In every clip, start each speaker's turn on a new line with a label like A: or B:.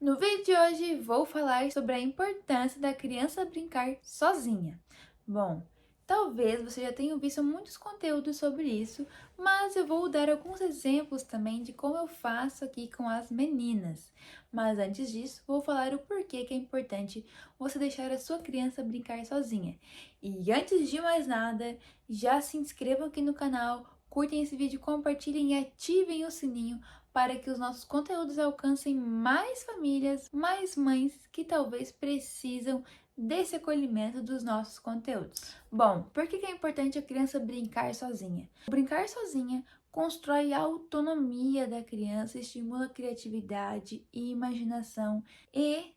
A: No vídeo de hoje vou falar sobre a importância da criança brincar sozinha. Bom, talvez você já tenha visto muitos conteúdos sobre isso, mas eu vou dar alguns exemplos também de como eu faço aqui com as meninas. Mas antes disso, vou falar o porquê que é importante você deixar a sua criança brincar sozinha. E antes de mais nada, já se inscrevam aqui no canal, curtem esse vídeo, compartilhem e ativem o sininho para que os nossos conteúdos alcancem mais famílias, mais mães que talvez precisam desse acolhimento dos nossos conteúdos. Bom, por que é importante a criança brincar sozinha? Brincar sozinha constrói a autonomia da criança, estimula a criatividade e imaginação e,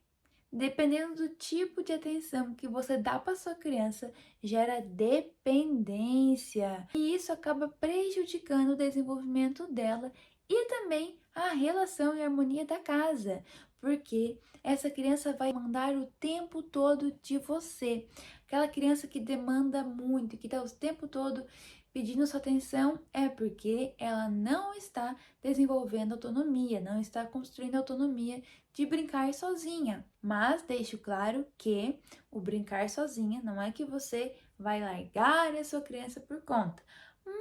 A: dependendo do tipo de atenção que você dá para sua criança, gera dependência. E isso acaba prejudicando o desenvolvimento dela e também a relação e harmonia da casa, porque essa criança vai mandar o tempo todo de você. Aquela criança que demanda muito, que está o tempo todo pedindo sua atenção, é porque ela não está desenvolvendo autonomia, não está construindo autonomia de brincar sozinha. Mas deixo claro que o brincar sozinha não é que você vai largar a sua criança por conta,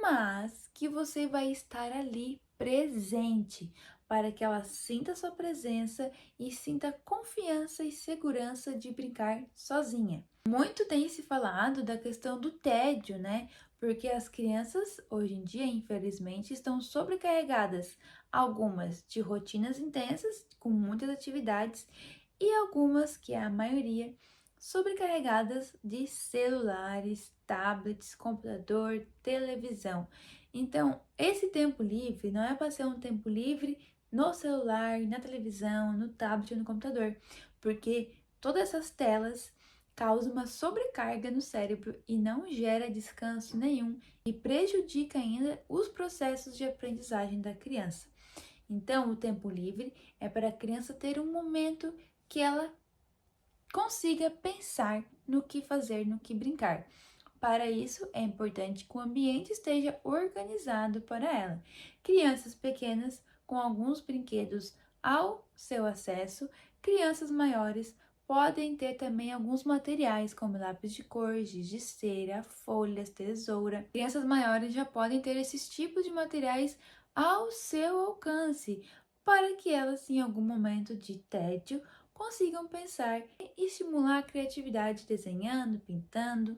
A: mas que você vai estar ali presente para que ela sinta sua presença e sinta confiança e segurança de brincar sozinha. Muito tem se falado da questão do tédio, né? Porque as crianças hoje em dia, infelizmente, estão sobrecarregadas, algumas de rotinas intensas, com muitas atividades, e algumas, que é a maioria, sobrecarregadas de celulares, tablets, computador, televisão. Então, esse tempo livre não é para ser um tempo livre no celular, na televisão, no tablet ou no computador, porque todas essas telas causam uma sobrecarga no cérebro e não gera descanso nenhum e prejudica ainda os processos de aprendizagem da criança. Então, o tempo livre é para a criança ter um momento que ela consiga pensar no que fazer, no que brincar. Para isso, é importante que o ambiente esteja organizado para ela. Crianças pequenas com alguns brinquedos ao seu acesso, crianças maiores podem ter também alguns materiais como lápis de cor, giz de cera, folhas, tesoura. Crianças maiores já podem ter esses tipos de materiais ao seu alcance, para que elas, em algum momento de tédio, consigam pensar e estimular a criatividade desenhando, pintando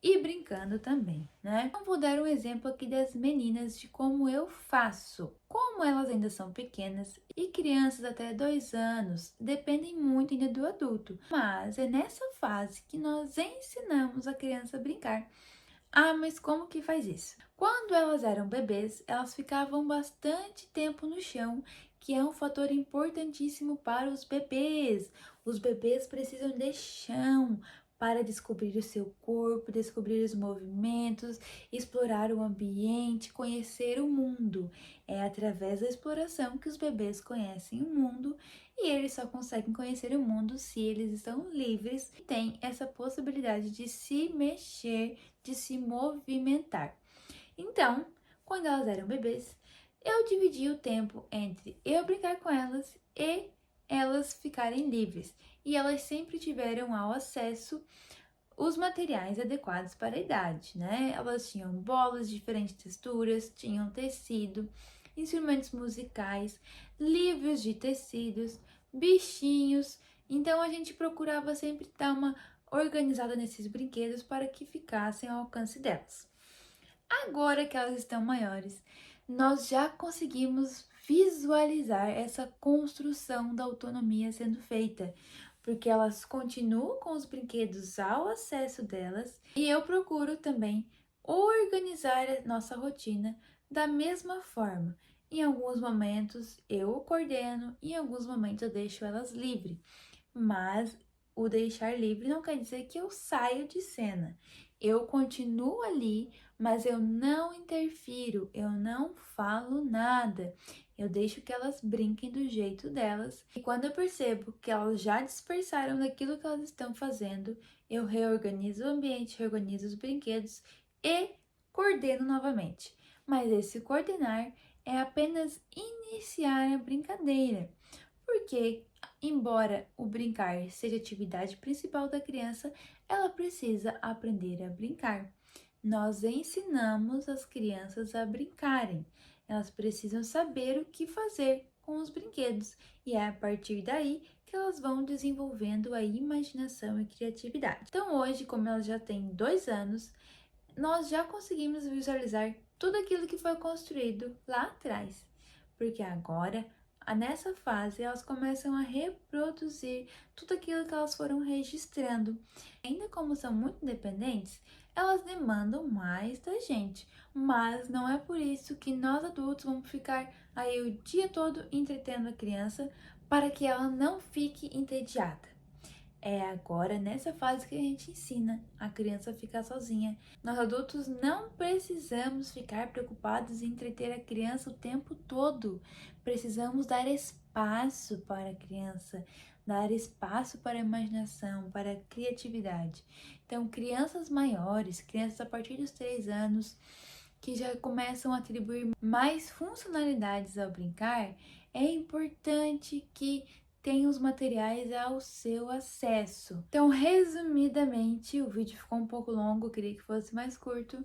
A: e brincando também, né? Então, vou dar um exemplo aqui das meninas de como eu faço. Como elas ainda são pequenas e crianças até 2 anos dependem muito ainda do adulto, mas é nessa fase que nós ensinamos a criança a brincar. Ah, mas como que faz isso? Quando elas eram bebês, elas ficavam bastante tempo no chão, que é um fator importantíssimo para os bebês. Os bebês precisam de chão para descobrir o seu corpo, descobrir os movimentos, explorar o ambiente, conhecer o mundo. É através da exploração que os bebês conhecem o mundo e eles só conseguem conhecer o mundo se eles estão livres e têm essa possibilidade de se mexer, de se movimentar. Então, quando elas eram bebês, eu dividia o tempo entre eu brincar com elas e elas ficarem livres. E elas sempre tiveram ao acesso os materiais adequados para a idade, né? Elas tinham bolas de diferentes texturas, tinham tecido, instrumentos musicais, livros de tecidos, bichinhos. Então a gente procurava sempre dar uma organizada nesses brinquedos para que ficassem ao alcance delas. Agora que elas estão maiores, nós já conseguimos visualizar essa construção da autonomia sendo feita, porque elas continuam com os brinquedos ao acesso delas e eu procuro também organizar a nossa rotina da mesma forma. Em alguns momentos eu coordeno, em alguns momentos eu deixo elas livres, mas o deixar livre não quer dizer que eu saio de cena. Eu continuo ali, mas eu não interfiro, eu não falo nada. Eu deixo que elas brinquem do jeito delas. E quando eu percebo que elas já dispersaram daquilo que elas estão fazendo, eu reorganizo o ambiente, reorganizo os brinquedos e coordeno novamente. Mas esse coordenar é apenas iniciar a brincadeira, porque Embora o brincar seja a atividade principal da criança, ela precisa aprender a brincar. Nós ensinamos as crianças a brincarem. Elas precisam saber o que fazer com os brinquedos e é a partir daí que elas vão desenvolvendo a imaginação e criatividade. Então, hoje, como elas já têm 2 anos, nós já conseguimos visualizar tudo aquilo que foi construído lá atrás, porque agora, nessa fase, elas começam a reproduzir tudo aquilo que elas foram registrando. Ainda como são muito independentes, elas demandam mais da gente, mas não é por isso que nós adultos vamos ficar aí o dia todo entretendo a criança para que ela não fique entediada. É agora nessa fase que a gente ensina a criança a ficar sozinha. Nós adultos não precisamos ficar preocupados em entreter a criança o tempo todo. Precisamos dar espaço para a criança, dar espaço para a imaginação, para a criatividade. Então, crianças maiores, crianças a partir dos 3 anos, que já começam a atribuir mais funcionalidades ao brincar, é importante que tem os materiais ao seu acesso. Então, resumidamente, o vídeo ficou um pouco longo, eu queria que fosse mais curto.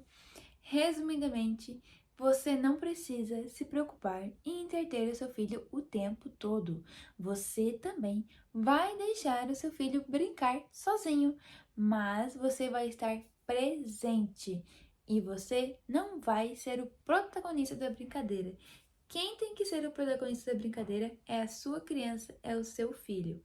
A: Resumidamente, você não precisa se preocupar em entreter o seu filho o tempo todo. Você também vai deixar o seu filho brincar sozinho, mas você vai estar presente e você não vai ser o protagonista da brincadeira. Quem tem que ser o protagonista da brincadeira é a sua criança, é o seu filho.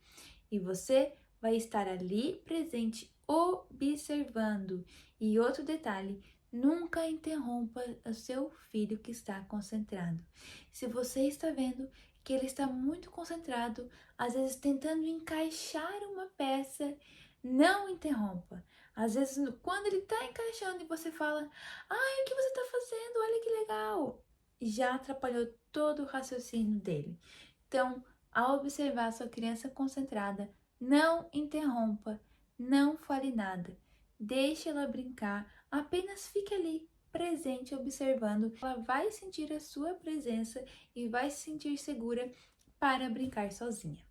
A: E você vai estar ali presente, observando. E outro detalhe, nunca interrompa o seu filho que está concentrado. Se você está vendo que ele está muito concentrado, às vezes tentando encaixar uma peça, não interrompa. Às vezes, quando ele está encaixando e você fala, ai, o que você está fazendo? Olha que legal! Já atrapalhou todo o raciocínio dele. Então, ao observar sua criança concentrada, não interrompa, não fale nada. Deixe ela brincar, apenas fique ali, presente, observando. Ela vai sentir a sua presença e vai se sentir segura para brincar sozinha.